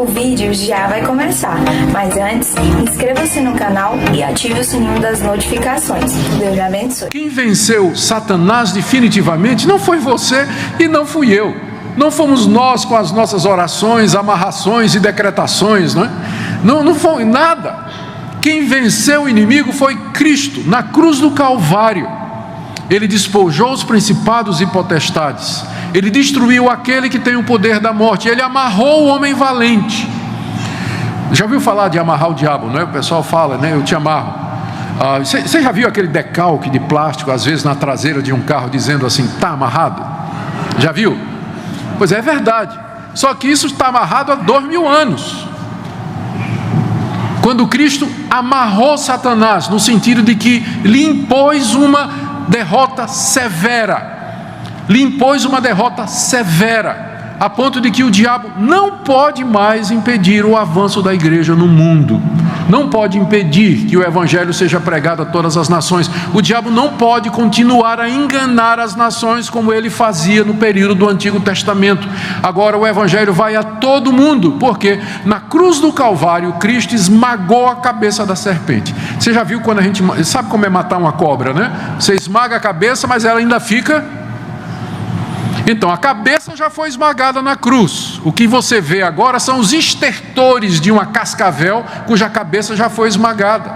O vídeo já vai começar, mas antes, inscreva-se no canal e ative o sininho das notificações. Deus abençoe. Quem venceu Satanás definitivamente não foi você e não fui eu. Não fomos nós com as nossas orações, amarrações e decretações, não é? Não foi nada. Quem venceu o inimigo foi Cristo, na cruz do Calvário. Ele despojou os principados e potestades. Ele destruiu aquele que tem o poder da morte. Ele amarrou o homem valente. Já ouviu falar de amarrar o diabo, não é? O pessoal fala, né? Eu te amarro. Você já viu aquele decalque de plástico, às vezes na traseira de um carro, dizendo assim, está amarrado? Já viu? Pois é verdade. Só que isso está amarrado há 2000 anos. Quando Cristo amarrou Satanás, no sentido de que lhe impôs uma derrota severa, a ponto de que o diabo não pode mais impedir o avanço da igreja no mundo, não pode impedir que o evangelho seja pregado a todas as nações. O diabo não pode continuar a enganar as nações como ele fazia no período do Antigo Testamento. Agora o evangelho vai a todo mundo, porque na cruz do Calvário Cristo esmagou a cabeça da serpente. Você já viu quando a gente sabe como é matar uma cobra, né? Você esmaga a cabeça, mas ela ainda fica. Então a cabeça já foi esmagada na cruz. O que você vê agora são os estertores de uma cascavel cuja cabeça já foi esmagada.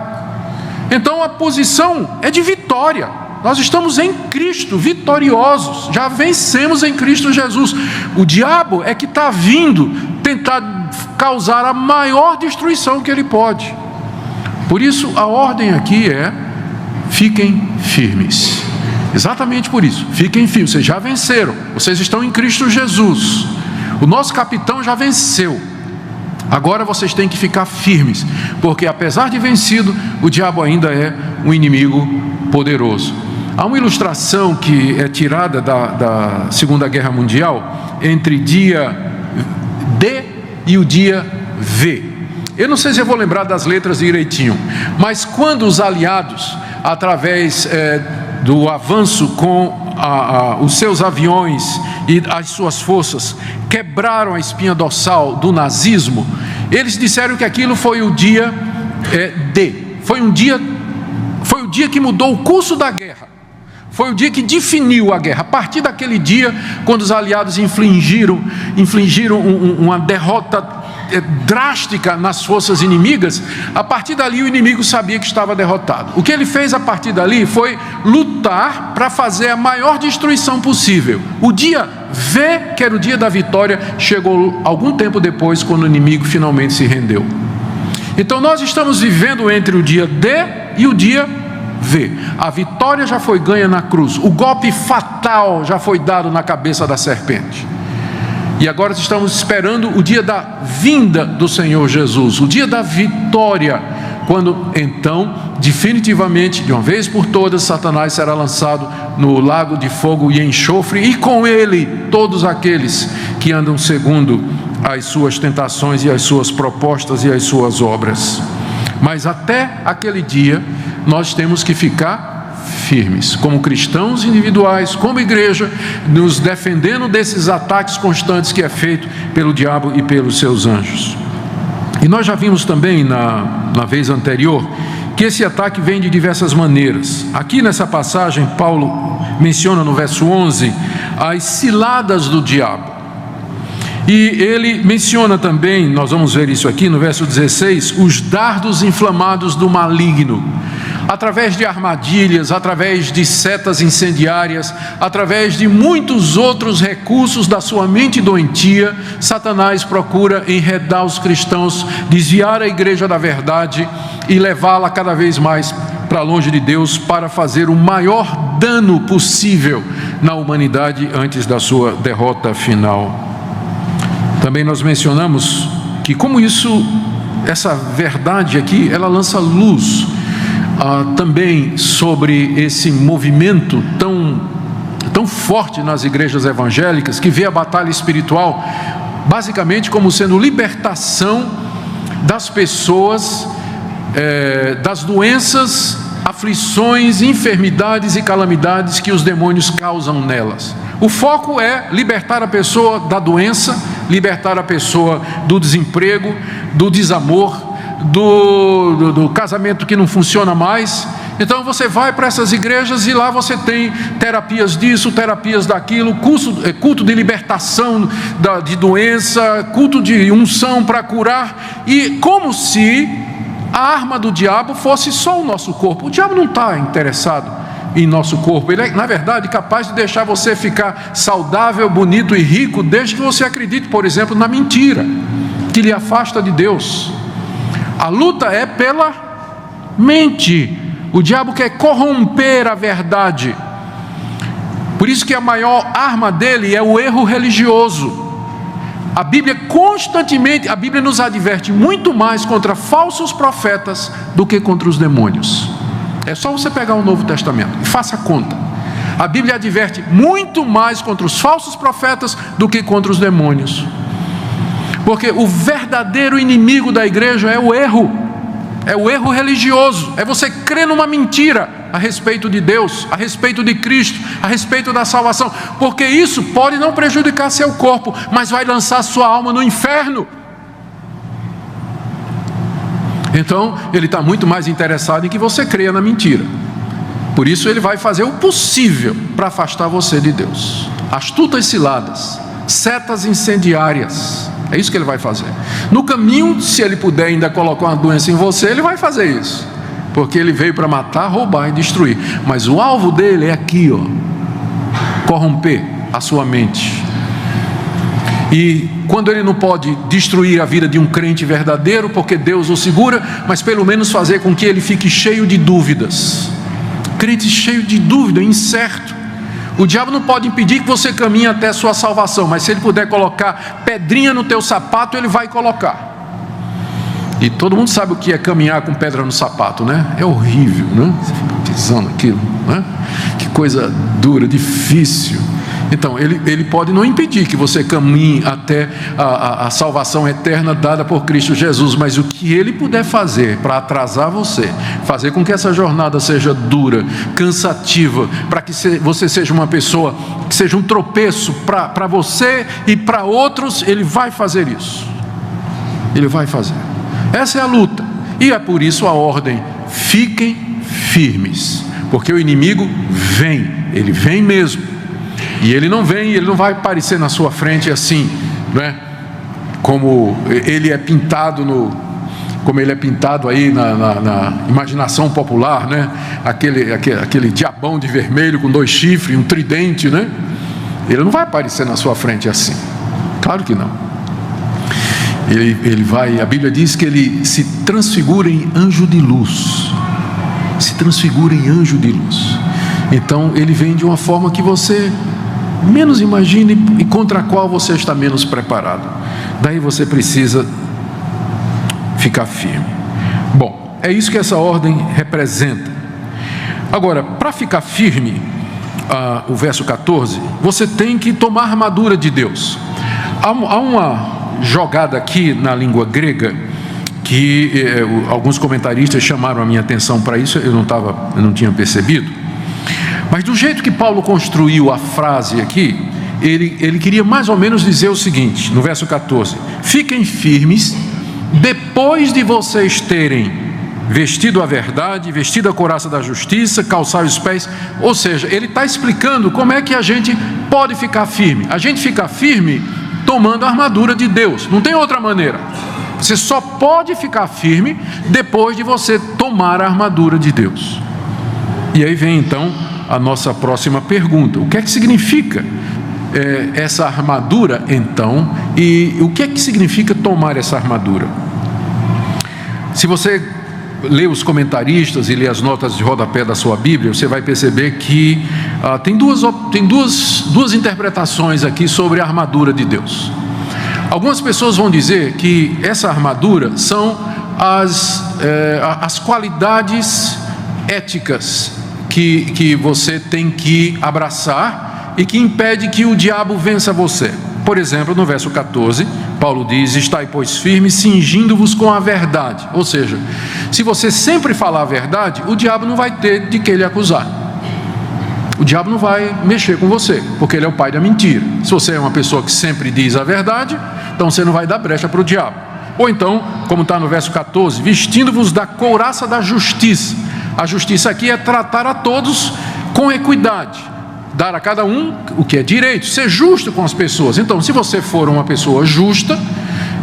Então a posição é de vitória. Nós estamos em Cristo, vitoriosos. Já vencemos em Cristo Jesus. O diabo é que está vindo tentar causar a maior destruição que ele pode. Por isso a ordem aqui é: fiquem firmes. Exatamente por isso, fiquem firmes, vocês já venceram, vocês estão em Cristo Jesus, o nosso capitão já venceu, agora vocês têm que ficar firmes, porque apesar de vencido, o diabo ainda é um inimigo poderoso. Há uma ilustração que é tirada da Segunda Guerra Mundial, entre dia D e o dia V. Eu não sei se eu vou lembrar das letras direitinho, mas quando os aliados, através do avanço com os seus aviões e as suas forças, quebraram a espinha dorsal do nazismo, eles disseram que aquilo foi o dia D, foi o dia que mudou o curso da guerra, foi o dia que definiu a guerra. A partir daquele dia, quando os aliados infligiram uma derrota drástica nas forças inimigas, a partir dali o inimigo sabia que estava derrotado. O que ele fez a partir dali foi lutar para fazer a maior destruição possível. O dia V, que era o dia da vitória, chegou algum tempo depois, quando o inimigo finalmente se rendeu. Então nós estamos vivendo entre o dia D e o dia V. A vitória já foi ganha na cruz, o golpe fatal já foi dado na cabeça da serpente. E agora estamos esperando o dia da vinda do Senhor Jesus, o dia da vitória, quando então, definitivamente, de uma vez por todas, Satanás será lançado no lago de fogo e enxofre, e com ele todos aqueles que andam segundo as suas tentações e as suas propostas e as suas obras. Mas até aquele dia, nós temos que ficar firmes, como cristãos individuais, como igreja, nos defendendo desses ataques constantes que é feito pelo diabo e pelos seus anjos. E nós já vimos também na vez anterior que esse ataque vem de diversas maneiras. Aqui nessa passagem, Paulo menciona no verso 11 as ciladas do diabo. E ele menciona também, nós vamos ver isso aqui no verso 16, os dardos inflamados do maligno. Através de armadilhas, através de setas incendiárias, através de muitos outros recursos da sua mente doentia, Satanás procura enredar os cristãos, desviar a igreja da verdade e levá-la cada vez mais para longe de Deus, para fazer o maior dano possível na humanidade antes da sua derrota final. Também nós mencionamos que como essa verdade aqui, ela lança luz também sobre esse movimento tão forte nas igrejas evangélicas, que vê a batalha espiritual basicamente como sendo libertação das pessoas das doenças, aflições, enfermidades e calamidades que os demônios causam nelas. O foco é libertar a pessoa da doença, libertar a pessoa do desemprego, do desamor, do casamento que não funciona mais. Então você vai para essas igrejas e lá você tem terapias disso, terapias daquilo, culto de libertação de doença, culto de unção para curar, e como se a arma do diabo fosse só o nosso corpo. O diabo não está interessado em nosso corpo. Ele é, na verdade, capaz de deixar você ficar saudável, bonito e rico, desde que você acredite, por exemplo, na mentira que lhe afasta de Deus. A luta é pela mente. O diabo quer corromper a verdade. Por isso que a maior arma dele é o erro religioso. A Bíblia constantemente, a Bíblia nos adverte muito mais contra falsos profetas do que contra os demônios. É só você pegar o Novo Testamento e faça conta. A Bíblia adverte muito mais contra os falsos profetas do que contra os demônios. Porque o verdadeiro inimigo da igreja é o erro. É o erro religioso, é você crer numa mentira a respeito de Deus, a respeito de Cristo, a respeito da salvação, porque isso pode não prejudicar seu corpo, mas vai lançar sua alma no inferno. Então, ele está muito mais interessado em que você creia na mentira. Por isso ele vai fazer o possível para afastar você de Deus. Astutas ciladas, setas incendiárias, é isso que ele vai fazer. No caminho, se ele puder ainda colocar uma doença em você, ele vai fazer isso, porque ele veio para matar, roubar e destruir. Mas o alvo dele é aqui, ó, corromper a sua mente. E quando ele não pode destruir a vida de um crente verdadeiro, porque Deus o segura, mas pelo menos fazer com que ele fique cheio de dúvidas. Crente cheio de dúvida, incerto. O diabo não pode impedir que você caminhe até a sua salvação, mas se ele puder colocar pedrinha no teu sapato, ele vai colocar. E todo mundo sabe o que é caminhar com pedra no sapato, né? É horrível, né? Você fica pisando aquilo, né? Que coisa dura, difícil. Então, ele pode não impedir que você caminhe até a salvação eterna dada por Cristo Jesus, mas o que ele puder fazer para atrasar você, fazer com que essa jornada seja dura, cansativa, para que você seja uma pessoa que seja um tropeço para você e para outros, ele vai fazer isso. Ele vai fazer. Essa é a luta. E é por isso a ordem: fiquem firmes, porque o inimigo vem, ele vem mesmo. E ele não vem, ele não vai aparecer na sua frente assim, né? Como ele é pintado como ele é pintado aí na imaginação popular, né? Aquele diabão de vermelho com 2 chifres, um tridente, né? Ele não vai aparecer na sua frente assim. Claro que não. Ele vai, a Bíblia diz que ele se transfigura em anjo de luz. Se transfigura em anjo de luz. Então ele vem de uma forma que você menos imagine e contra a qual você está menos preparado. Daí você precisa ficar firme. Bom, é isso que essa ordem representa. Agora, para ficar firme, o verso 14, você tem que tomar a armadura de Deus. Há uma jogada aqui na língua grega que alguns comentaristas chamaram a minha atenção para isso, eu não tinha percebido. Mas do jeito que Paulo construiu a frase aqui, ele queria mais ou menos dizer o seguinte, no verso 14: fiquem firmes depois de vocês terem vestido a verdade, vestido a couraça da justiça, calçar os pés. Ou seja, ele está explicando como é que a gente pode ficar firme. A gente fica firme tomando a armadura de Deus, não tem outra maneira. Você só pode ficar firme depois de você tomar a armadura de Deus. E aí vem então a nossa próxima pergunta: o que é que significa essa armadura então? E o que é que significa tomar essa armadura? Se você lê os comentaristas e lê as notas de rodapé da sua Bíblia, você vai perceber que tem duas interpretações aqui sobre a armadura de Deus. Algumas pessoas vão dizer que essa armadura são as qualidades éticas que você tem que abraçar e que impede que o diabo vença você. Por exemplo, no verso 14, Paulo diz: estai, pois, firmes, cingindo-vos com a verdade. Ou seja, se você sempre falar a verdade, o diabo não vai ter de que lhe acusar. o diabo não vai mexer com você, porque ele é o pai da mentira. Se você é uma pessoa que sempre diz a verdade, então você não vai dar brecha para o diabo. Ou então, como está no verso 14, vestindo-vos da couraça da justiça. A justiça aqui é tratar a todos com equidade, dar a cada um o que é direito, ser justo com as pessoas. Então, se você for uma pessoa justa,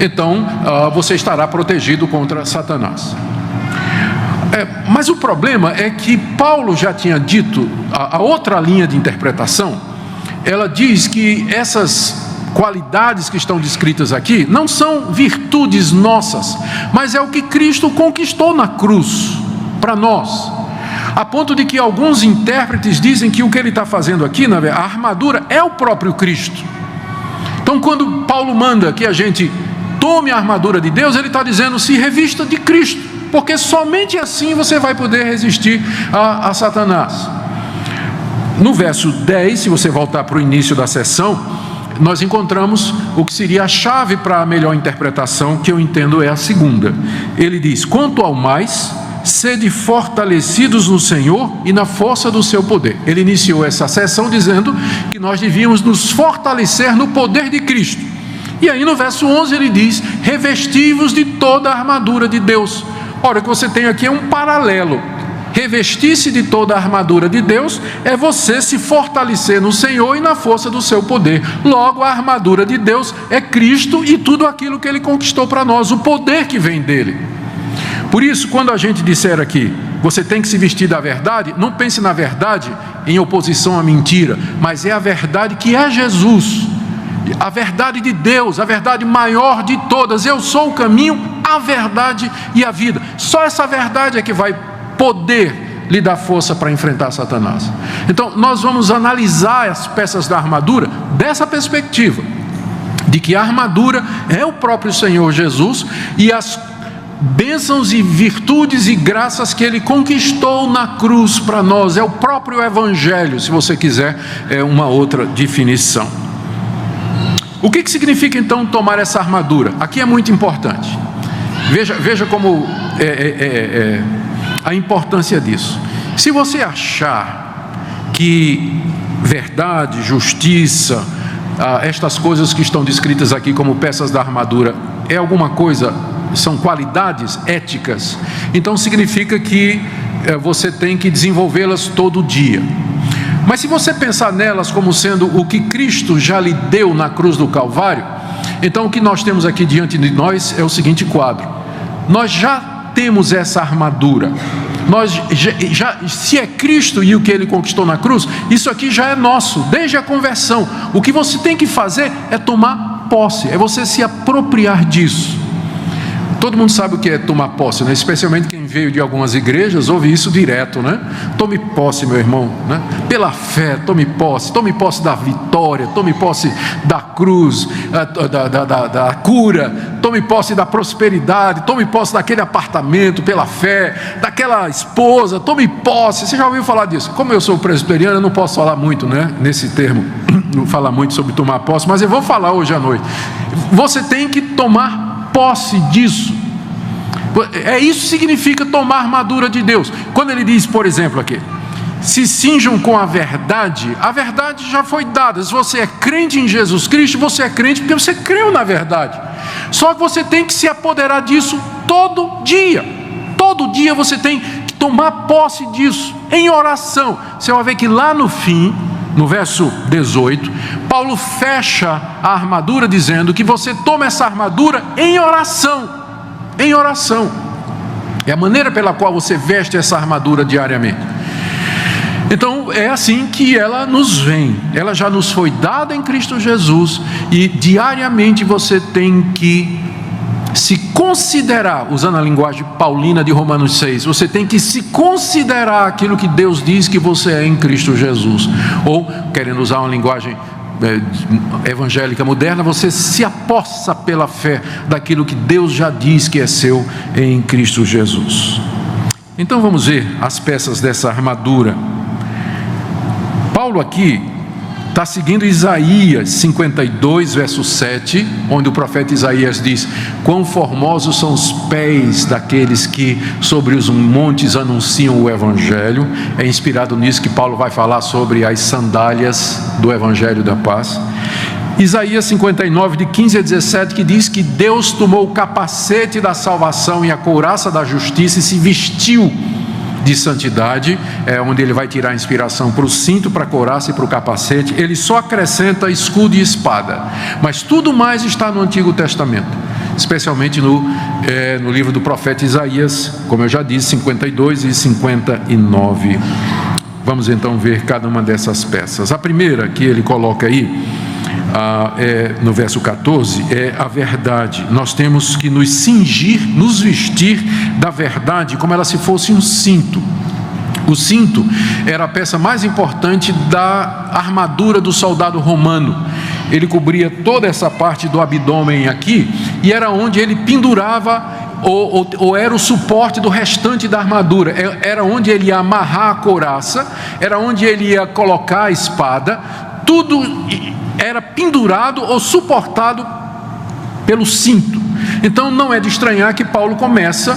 então você estará protegido contra Satanás. Mas o problema é que Paulo já tinha dito, a outra linha de interpretação, ela diz que essas qualidades que estão descritas aqui não são virtudes nossas, mas é o que Cristo conquistou na cruz para nós, a ponto de que alguns intérpretes dizem que o que ele está fazendo aqui, a armadura é o próprio Cristo. Então, quando Paulo manda que a gente tome a armadura de Deus, ele está dizendo: se revista de Cristo, porque somente assim você vai poder resistir a Satanás. No verso 10, se você voltar para o início da sessão, nós encontramos o que seria a chave para a melhor interpretação, que eu entendo é a segunda. Ele diz: quanto ao mais, sede fortalecidos no Senhor e na força do seu poder. Ele iniciou essa sessão dizendo que nós devíamos nos fortalecer no poder de Cristo. E aí no verso 11 ele diz: revesti-vos de toda a armadura de Deus. Ora, o que você tem aqui é um paralelo. Revestir-se de toda a armadura de Deus é você se fortalecer no Senhor e na força do seu poder. Logo, a armadura de Deus é Cristo e tudo aquilo que Ele conquistou para nós, o poder que vem dEle. Por isso, quando a gente disser aqui, você tem que se vestir da verdade, não pense na verdade em oposição à mentira, mas é a verdade que é Jesus, a verdade de Deus, a verdade maior de todas. Eu sou o caminho, a verdade e a vida. Só essa verdade é que vai poder lhe dar força para enfrentar Satanás. Então nós vamos analisar as peças da armadura dessa perspectiva, de que a armadura é o próprio Senhor Jesus e as bênçãos e virtudes e graças que Ele conquistou na cruz para nós. É o próprio Evangelho, se você quiser uma outra definição. O que significa então tomar essa armadura? Aqui é muito importante. Veja como a importância disso. Se você achar que verdade, justiça, estas coisas que estão descritas aqui como peças da armadura é alguma coisa, são qualidades éticas, então significa que você tem que desenvolvê-las todo dia. Mas se você pensar nelas como sendo o que Cristo já lhe deu na cruz do Calvário, então o que nós temos aqui diante de nós é o seguinte quadro: nós já temos essa armadura, nós já, se é Cristo e o que Ele conquistou na cruz, isso aqui já é nosso, desde a conversão. O que você tem que fazer é tomar posse, é você se apropriar disso. Todo mundo sabe o que é tomar posse, né? Especialmente quem veio de algumas igrejas ouve isso direto, né? Tome posse, meu irmão, né? Pela fé, tome posse da vitória, tome posse da cruz, da cura, tome posse da prosperidade, tome posse daquele apartamento pela fé, daquela esposa, tome posse. Você já ouviu falar disso? Como eu sou presbiteriano, eu não posso falar muito, né? Nesse termo, não falar muito sobre tomar posse, mas eu vou falar hoje à noite. Você tem que tomar posse disso. Isso que significa tomar a armadura de Deus. Quando ele diz, por exemplo, aqui: se cinjam com a verdade já foi dada. Se você é crente em Jesus Cristo, você é crente porque você creu na verdade. Só que você tem que se apoderar disso todo dia. Todo dia você tem que tomar posse disso em oração. Você vai ver que lá no fim, no verso 18, Paulo fecha a armadura dizendo que você toma essa armadura em oração. Em oração. É a maneira pela qual você veste essa armadura diariamente. Então é assim que ela nos vem. Ela já nos foi dada em Cristo Jesus e diariamente você tem que se considerar, usando a linguagem paulina de Romanos 6, você tem que se considerar aquilo que Deus diz que você é em Cristo Jesus. Ou, querendo usar uma linguagem evangélica moderna, você se apossa pela fé daquilo que Deus já diz que é seu em Cristo Jesus. Então vamos ver as peças dessa armadura. Paulo aqui está seguindo Isaías 52, verso 7, onde o profeta Isaías diz: quão formosos são os pés daqueles que sobre os montes anunciam o Evangelho. É inspirado nisso que Paulo vai falar sobre as sandálias do Evangelho da paz. Isaías 59, de 15 a 17, que diz que Deus tomou o capacete da salvação e a couraça da justiça e se vestiu de santidade, onde ele vai tirar a inspiração para o cinto, para a couraça e para o capacete. Ele só acrescenta escudo e espada, mas tudo mais está no Antigo Testamento, especialmente no livro do profeta Isaías, como eu já disse, 52 e 59. Vamos então ver cada uma dessas peças. A primeira que ele coloca aí, no verso 14, é a verdade. Nós temos que nos cingir, nos vestir da verdade, como ela se fosse um cinto. O cinto era a peça mais importante da armadura do soldado romano. Ele cobria toda essa parte do abdômen aqui, e era onde ele pendurava, ou era o suporte do restante da armadura. Era onde ele ia amarrar a couraça, era onde ele ia colocar a espada. Tudo era pendurado ou suportado pelo cinto. Então não é de estranhar que Paulo começa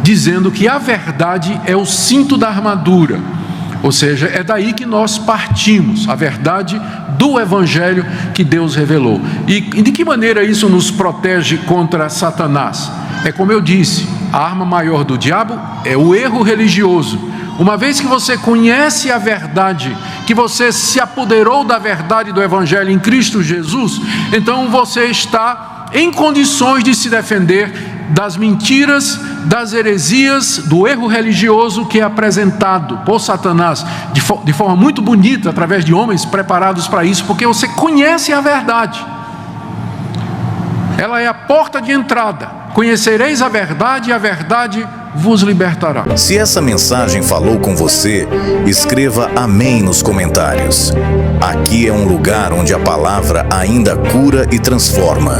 dizendo que a verdade é o cinto da armadura, ou seja, é daí que nós partimos, a verdade do Evangelho que Deus revelou. E de que maneira isso nos protege contra Satanás? É como eu disse, a arma maior do diabo é o erro religioso. Uma vez que você conhece a verdade, que você se apoderou da verdade do Evangelho em Cristo Jesus, então você está em condições de se defender das mentiras, das heresias, do erro religioso que é apresentado por Satanás de forma muito bonita, através de homens preparados para isso, porque você conhece a verdade. Ela é a porta de entrada. Conhecereis a verdade e a verdade vos libertará. Se essa mensagem falou com você, escreva amém nos comentários. Aqui é um lugar onde a palavra ainda cura e transforma.